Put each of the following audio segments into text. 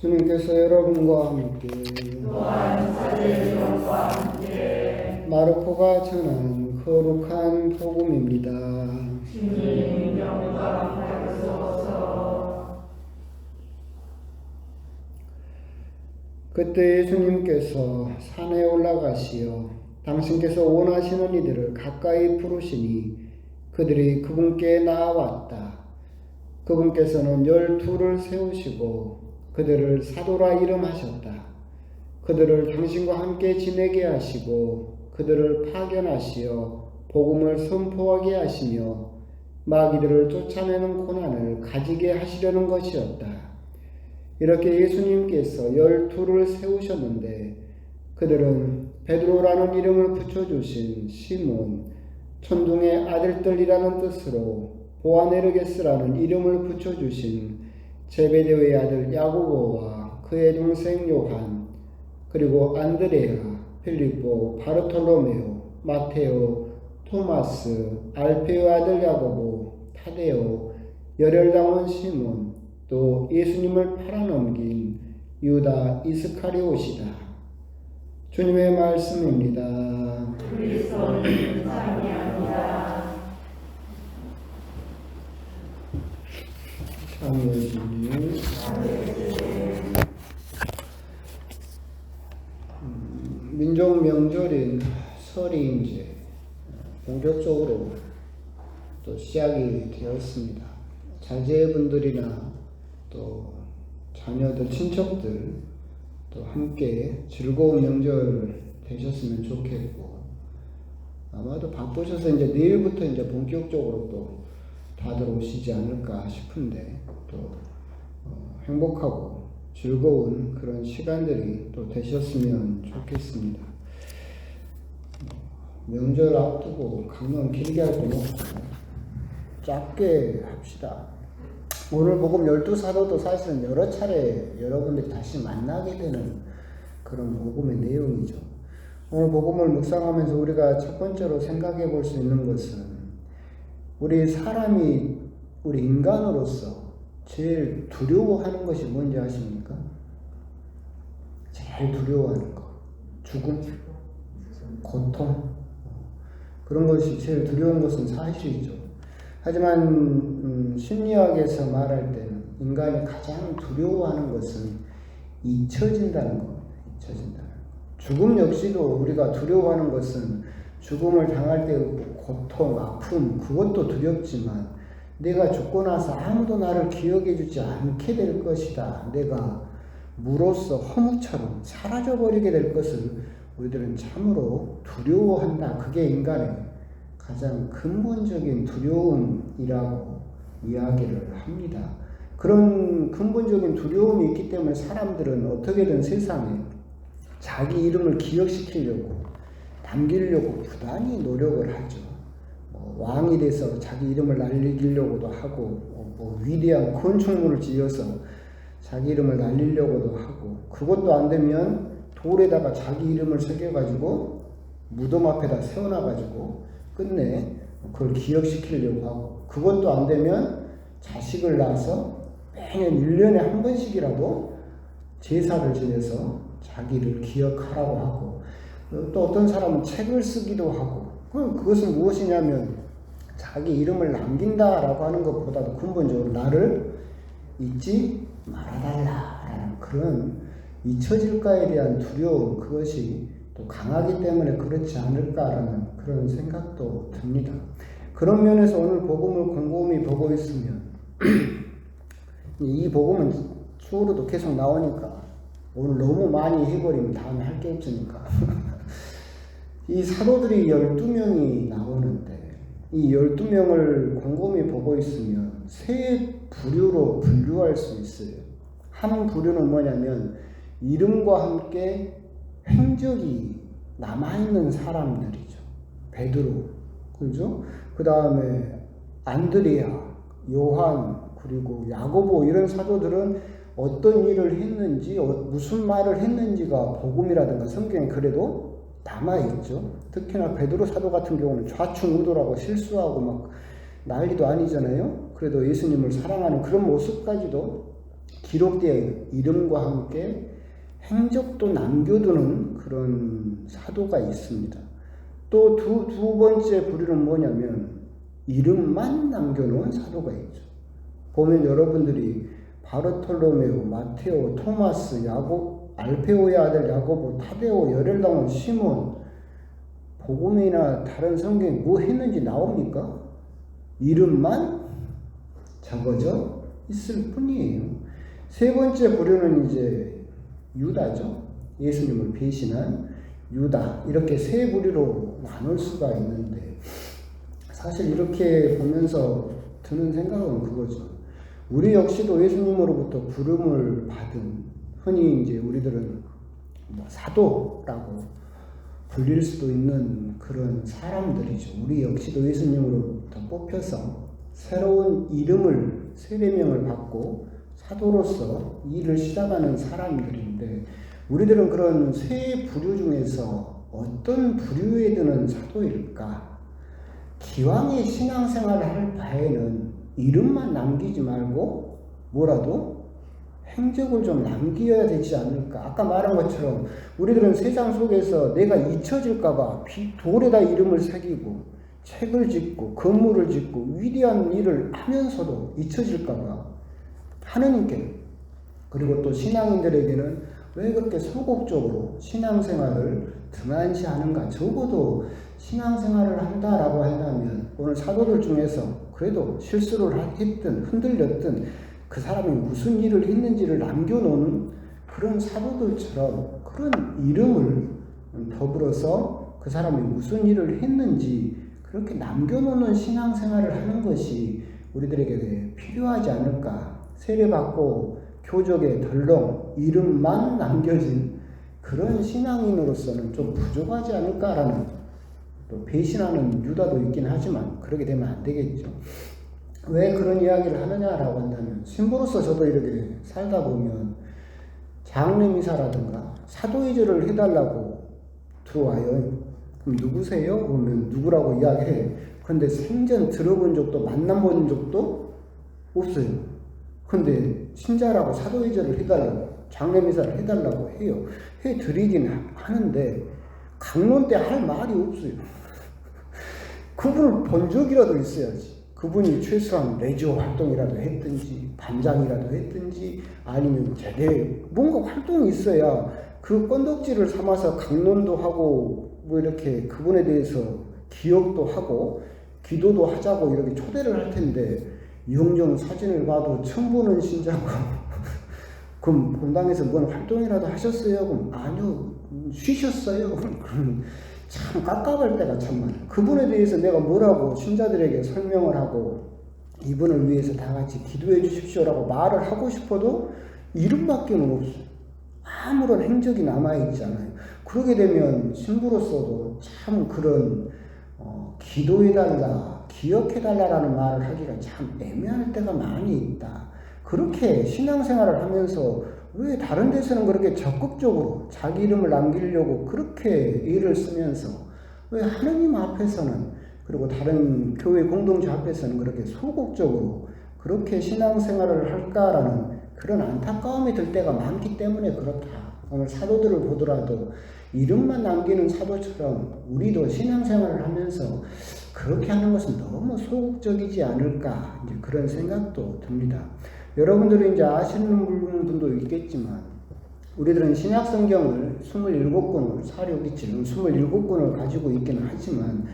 주님께서 여러분과 함께 또한 사제의 영과 함께 마르코가 전한 거룩한 복음입니다. 주님 영광 받으소서. 그때 예수님께서 산에 올라가시어 당신께서 원하시는 이들을 가까이 부르시니 그들이 그분께 나아왔다. 그분께서는 12를 세우시고 그들을 사도라 이름하셨다. 그들을 당신과 함께 지내게 하시고 그들을 파견하시어 복음을 선포하게 하시며 마귀들을 쫓아내는 고난을 가지게 하시려는 것이었다. 이렇게 예수님께서 12를 세우셨는데 그들은 베드로라는 이름을 붙여주신 시몬, 천둥의 아들들이라는 뜻으로 보아네르게스라는 이름을 붙여주신 제베데오의 아들 야고보와 그의 동생 요한, 그리고 안드레아, 필리포, 바르톨로메오, 마테오, 토마스, 알페의 아들 야고보, 타데오, 열혈당원 시몬, 또 예수님을 팔아넘긴 유다 이스카리옷이다. 주님의 말씀입니다. 그리스도는 참여합니다. 참여주님. 민족 명절인 설이 이제 본격적으로 또 시작이 되었습니다. 자제분들이나 또 자녀들, 친척들 또 함께 즐거운 명절 되셨으면 좋겠고, 아마도 바쁘셔서 이제 내일부터 이제 본격적으로 또 다들 오시지 않을까 싶은데 또 행복하고 즐거운 그런 시간들이 또 되셨으면 좋겠습니다. 명절 앞두고 강론 길게 할 건 없고 짧게 합시다. 오늘 복음 12사도도 사실은 여러 차례 여러분들이 다시 만나게 되는 그런 복음의 내용이죠. 오늘 복음을 묵상하면서 우리가 첫 번째로 생각해 볼 수 있는 것은 우리 사람이, 우리 인간으로서 제일 두려워하는 것이 뭔지 아십니까? 제일 두려워하는 것. 죽음, 고통. 그런 것이 제일 두려운 것은 사실이죠. 하지만 심리학에서 말할 때는 인간이 가장 두려워하는 것은 잊혀진다는 겁니다. 잊혀진다는 것. 죽음 역시도 우리가 두려워하는 것은 죽음을 당할 때 고통, 아픔, 그것도 두렵지만 내가 죽고 나서 아무도 나를 기억해 주지 않게 될 것이다. 내가 무로써 허무처럼 사라져버리게 될 것을 우리들은 참으로 두려워한다. 그게 인간의 가장 근본적인 두려움이라고 이야기를 합니다. 그런 근본적인 두려움이 있기 때문에 사람들은 어떻게든 세상에 자기 이름을 기억시키려고, 남기려고 부단히 노력을 하죠. 왕이 돼서 자기 이름을 날리려고도 하고, 위대한 건축물을 지어서 자기 이름을 날리려고도 하고, 그것도 안 되면 돌에다가 자기 이름을 새겨가지고 무덤 앞에다 세워놔가지고 끝내 그걸 기억시키려고 하고, 그것도 안 되면 자식을 낳아서 매년 1년에 한 번씩이라도 제사를 지내서 자기를 기억하라고 하고, 또 어떤 사람은 책을 쓰기도 하고, 그것은 무엇이냐면 자기 이름을 남긴다라고 하는 것보다도 근본적으로 나를 잊지 말아달라라는 그런 잊혀질까에 대한 두려움, 그것이 또 강하기 때문에 그렇지 않을까라는 그런 생각도 듭니다. 그런 면에서 오늘 복음을 곰곰이 보고 있으면 이 복음은 추후로도 계속 나오니까 오늘 너무 많이 해버리면 다음에 할 게 없으니까 이 사도들이 12명이 나오는데 이 12명을 곰곰이 보고 있으면 세 부류로 분류할 수 있어요. 한 부류는 뭐냐면 이름과 함께 행적이 남아있는 사람들이죠. 베드로, 그죠? 그 다음에 안드레아, 요한, 그리고 야고보, 이런 사도들은 어떤 일을 했는지, 무슨 말을 했는지가 복음이라든가 성경에 그래도 남아있죠. 특히나 베드로 사도 같은 경우는 좌충우돌하고 실수하고 막 난리도 아니잖아요. 그래도 예수님을 사랑하는 그런 모습까지도 기록되어 있는 이름과 함께 행적도 남겨두는 그런 사도가 있습니다. 또 두 번째 부류는 뭐냐면 이름만 남겨놓은 사도가 있죠. 보면 여러분들이 바르톨로메오, 마테오, 토마스, 야곱, 알페오의 아들 야고보, 타데오, 열혈당원, 시몬, 복음이나 다른 성경에 뭐 했는지 나옵니까? 이름만 적어져 있을 뿐이에요. 세 번째 부류는 이제 유다죠. 예수님을 배신한 유다. 이렇게 세 부류로 나눌 수가 있는데, 사실 이렇게 보면서 드는 생각은 그거죠. 우리 역시도 예수님으로부터 부름을 받은, 흔히 이제 우리들은 사도라고 불릴 수도 있는 그런 사람들이죠. 우리 역시도 예수님으로부터 뽑혀서 새로운 이름을, 세례명을 받고 사도로서 일을 시작하는 사람들인데, 우리들은 그런 세 부류 중에서 어떤 부류에 드는 사도일까? 기왕에 신앙생활을 할 바에는 이름만 남기지 말고 뭐라도 행적을 좀 남겨야 되지 않을까? 아까 말한 것처럼 우리들은 세상 속에서 내가 잊혀질까봐 돌에다 이름을 새기고 책을 짓고 건물을 짓고 위대한 일을 하면서도 잊혀질까봐 하느님께, 그리고 또 신앙인들에게는 왜 그렇게 소극적으로 신앙생활을 등한시하는가? 적어도 신앙생활을 한다라고 한다면 오늘 사도들 중에서 그래도 실수를 했든 흔들렸든 그 사람이 무슨 일을 했는지를 남겨놓는 그런 사도들처럼 그런 이름을 더불어서 그 사람이 무슨 일을 했는지 그렇게 남겨놓는 신앙생활을 하는 것이 우리들에게 필요하지 않을까? 세례받고 교적에 덜렁 이름만 남겨진 그런 신앙인으로서는 좀 부족하지 않을까라는, 또 배신하는 유다도 있긴 하지만 그렇게 되면 안 되겠죠. 왜 그런 이야기를 하느냐라고 한다면, 신부로서 저도 이렇게 살다 보면 장례미사라든가 사도이절을 해달라고 들어와요. 그럼 누구세요? 그러면 누구라고 이야기해. 그런데 생전 들어본 적도 만나본 적도 없어요. 근데 신자라고 사도이절을 해달라고, 장례미사를 해달라고 해요. 해드리긴 하는데 강론 때 할 말이 없어요. 그분을 본 적이라도 있어야지. 그분이 최소한 레지오 활동이라도 했든지 반장이라도 했든지 아니면 제대로 뭔가 활동이 있어야 그 건덕지를 삼아서 강론도 하고 뭐 이렇게 그분에 대해서 기억도 하고 기도도 하자고 이렇게 초대를 할 텐데, 이용정 사진을 봐도 처음 보는 신자고 그럼 본당에서 뭔 활동이라도 하셨어요? 그럼 아니요, 쉬셨어요? 그럼 참 깝깝할 때가 참 많아요. 그분에 대해서 내가 뭐라고 신자들에게 설명을 하고 이분을 위해서 다 같이 기도해 주십시오라고 말을 하고 싶어도 이름밖에는 없어요. 아무런 행적이 남아있지 않아요. 그러게 되면 신부로서도 참 그런 기도해달라, 기억해달라라는 말을 하기가 참 애매할 때가 많이 있다. 그렇게 신앙생활을 하면서 왜 다른 데서는 그렇게 적극적으로 자기 이름을 남기려고 그렇게 애를 쓰면서 왜 하느님 앞에서는, 그리고 다른 교회 공동체 앞에서는 그렇게 소극적으로 그렇게 신앙생활을 할까라는 그런 안타까움이 들 때가 많기 때문에 그렇다. 오늘 사도들을 보더라도 이름만 남기는 사도처럼 우리도 신앙생활을 하면서 그렇게 하는 것은 너무 소극적이지 않을까, 이제 그런 생각도 듭니다. 여러분들이 이제 아시는 분도 있겠지만 우리들은 신약 성경을 27권을, 사료기치는 27권을 가지고 있기는 하지만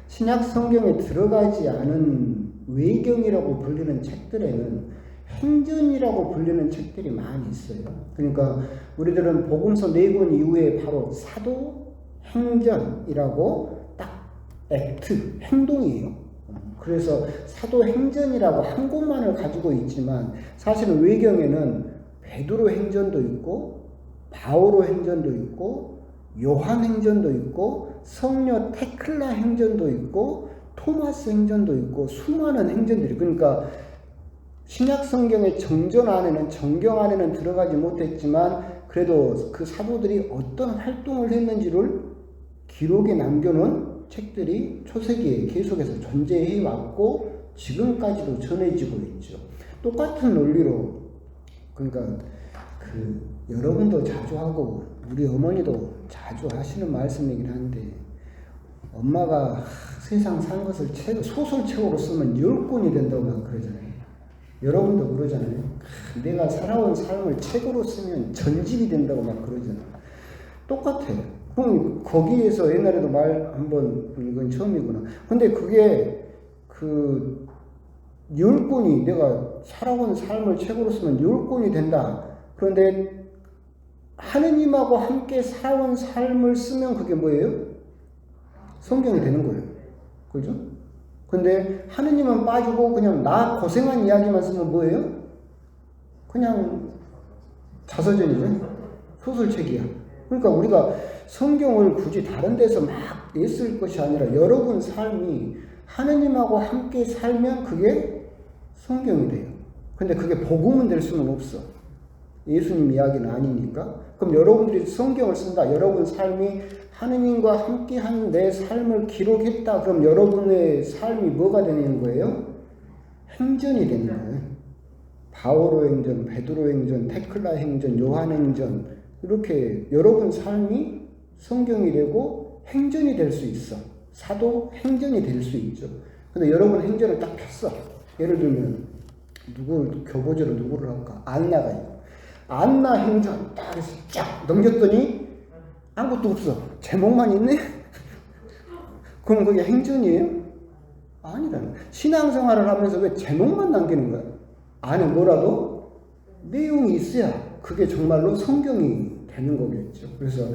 신약 성경에 들어가지 않은 외경이라고 불리는 책들에는 행전이라고 불리는 책들이 많이 있어요. 그러니까 우리들은 복음서 4권 이후에 바로 사도 행전이라고 딱 액트, 행동이에요. 그래서 사도 행전이라고 한 곳만을 가지고 있지만 사실은 외경에는 베드로 행전도 있고 바오로 행전도 있고 요한 행전도 있고 성녀 테클라 행전도 있고 토마스 행전도 있고 수많은 행전들이, 그러니까 신약 성경의 정경 안에는 들어가지 못했지만 그래도 그 사도들이 어떤 활동을 했는지를 기록에 남겨놓은 책들이 초세기에 계속해서 존재해 왔고 지금까지도 전해지고 있죠. 똑같은 논리로 그러니까 여러분도 자주 하고 우리 어머니도 자주 하시는 말씀이긴 한데 엄마가 세상 산 것을 소설책으로 쓰면 10권이 된다고 막 그러잖아요. 여러분도 그러잖아요. 내가 살아온 삶을 책으로 쓰면 전집이 된다고 막 그러잖아요. 똑같아요. 그럼 거기에서 옛날에도 말 한번 이건 처음이구나. 근데 그게 10권이 내가 살아온 삶을 책으로 쓰면 10권이 된다. 그런데 하느님하고 함께 살아온 삶을 쓰면 그게 뭐예요? 성경이 되는 거예요. 그죠? 근데 하느님은 빠지고 그냥 나 고생한 이야기만 쓰면 뭐예요? 그냥 자서전이죠. 소설책이야. 그러니까 우리가 성경을 굳이 다른 데서 막 애쓸 것이 아니라 여러분 삶이 하느님하고 함께 살면 그게 성경이 돼요. 근데 그게 복음은 될 수는 없어. 예수님 이야기는 아니니까. 그럼 여러분들이 성경을 쓴다. 여러분 삶이 하느님과 함께한 내 삶을 기록했다. 그럼 여러분의 삶이 뭐가 되는 거예요? 행전이 되는 거예요. 바오로 행전, 베드로 행전, 테클라 행전, 요한 행전 이렇게 여러분 삶이 성경이 되고 행전이 될 수 있어. 사도 행전이 될 수 있죠. 근데 여러분 행전을 딱 폈어. 예를 들면 교보제로 누구를 할까? 안나가 있고 안나 행전 딱 해서 쫙 넘겼더니 아무것도 없어. 제목만 있네? 그럼 그게 행전이에요? 아니라는. 신앙생활을 하면서 왜 제목만 남기는 거야? 안에 뭐라도 내용이 있어야 그게 정말로 성경이 되는 거겠죠. 그래서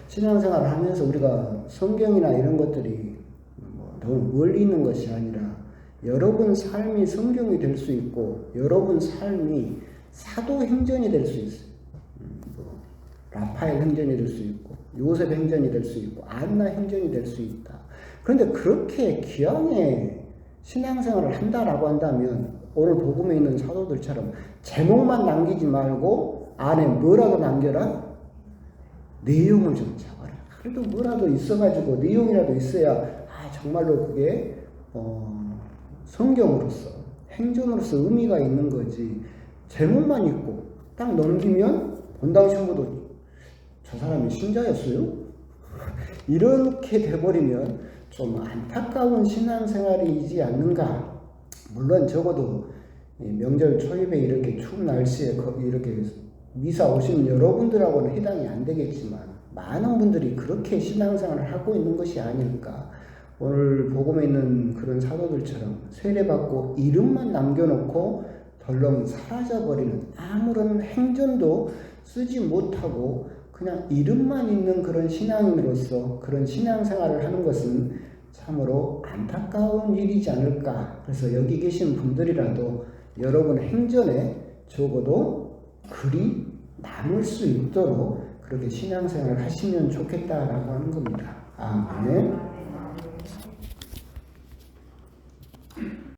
신앙생활을 하면서 우리가 성경이나 이런 것들이 너무 멀리 있는 것이 아니라 여러분 삶이 성경이 될 수 있고 여러분 삶이 사도행전이 될 수 있어요. 라파엘 행전이 될 수 있고 요셉 행전이 될 수 있고 안나 행전이 될 수 있다. 그런데 그렇게 귀하게 신앙생활을 한다라고 한다면 오늘 복음에 있는 사도들처럼 제목만 남기지 말고 안에 뭐라도 남겨라? 내용을 좀 잡아라. 그래도 뭐라도 있어가지고 내용이라도 있어야 정말로 그게 성경으로서 행전으로서 의미가 있는 거지. 제목만 있고 딱 넘기면 본당 신부도 저 사람이 신자였어요? 이렇게 돼버리면 좀 안타까운 신앙생활이지 않는가. 물론 적어도 명절 초입에 이렇게 추운 날씨에 이렇게 미사 오시는 여러분들하고는 해당이 안 되겠지만 많은 분들이 그렇게 신앙생활을 하고 있는 것이 아닐까. 오늘 복음에 있는 그런 사도들처럼 세례받고 이름만 남겨놓고 덜렁 사라져버리는 아무런 행전도 쓰지 못하고 그냥 이름만 있는 그런 신앙인으로서 그런 신앙생활을 하는 것은 참으로 안타까운 일이지 않을까. 그래서 여기 계신 분들이라도 여러분 행전에 적어도 글이 남을 수 있도록 그렇게 신앙생활을 하시면 좋겠다라고 하는 겁니다. 아멘.